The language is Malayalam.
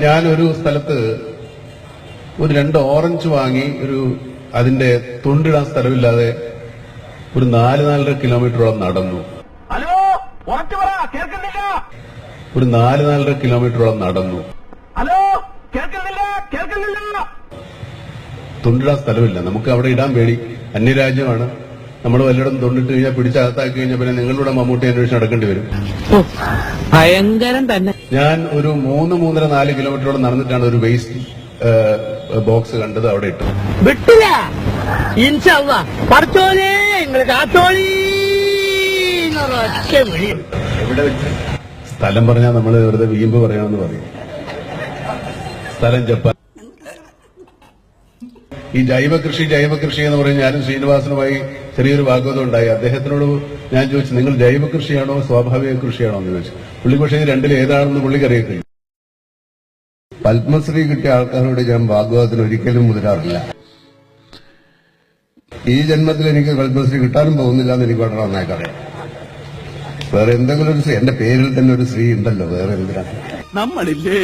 ഞാനൊരു സ്ഥലത്ത് ഒരു 2 ഓറഞ്ച് വാങ്ങി അതിന്റെ തുണ്ടിടാൻ സ്ഥലമില്ലാതെ ഒരു 4-4.5 കിലോമീറ്ററോളം നടന്നു. ഒരു 4-4.5 കിലോമീറ്ററോളം നടന്നു. തുണ്ടിടാൻ സ്ഥലമില്ല. നമുക്ക് അവിടെ ഇടാൻ പേടി. അന്യരാജ്യമാണ്. നമ്മൾ വല്ലയിടം തൊണ്ടിട്ട് കഴിഞ്ഞാൽ പിടിച്ചകത്താക്കി കഴിഞ്ഞാൽ പിന്നെ നിങ്ങളുടെ മമ്മൂട്ടി അന്വേഷിച്ച് നടക്കേണ്ടി വരും. ഭയങ്കരം തന്നെ. ഞാൻ ഒരു 3-3.5 കിലോമീറ്ററോളം നടന്നിട്ടാണ് ഒരു വേസ്റ്റ് ബോക്സ് കണ്ടത്. അവിടെ ഇട്ടു. വിട്ടില്ല. എവിടെ വെച്ച്? സ്ഥലം പറഞ്ഞാൽ നമ്മൾ വെറുതെ വീമ്പ് പറയാമെന്ന് പറയും. സ്ഥലം ജപ്പാൻ. ഈ ജൈവ കൃഷി എന്ന് പറഞ്ഞ് ഞാനും ശ്രീനിവാസനുമായി ചെറിയൊരു വാഗ്വാദം ഉണ്ടായി. അദ്ദേഹത്തിനോട് ഞാൻ ചോദിച്ചു, നിങ്ങൾ ജൈവ കൃഷിയാണോ സ്വാഭാവിക കൃഷിയാണോ എന്ന് ചോദിച്ചു. പുള്ളി പക്ഷേ രണ്ടിൽ ഏതാണെന്ന് പുള്ളിക്കറിയത്തില്ല. പത്മശ്രീ കിട്ടിയ ആൾക്കാരോട് ഞാൻ വാഗ്വാദത്തിന് ഒരിക്കലും മുതിരാറില്ല. ഈ ജന്മത്തിൽ എനിക്ക് പത്മശ്രീ കിട്ടാനും പോകുന്നില്ല എന്ന് എനിക്ക് വളരെ നന്നായിട്ട് അറിയാം. വേറെ എന്തെങ്കിലും എന്റെ പേരിൽ തന്നെ ഒരു ശ്രീ ഉണ്ടല്ലോ, വേറെ എന്തിനാ? നമ്മളില്ലേ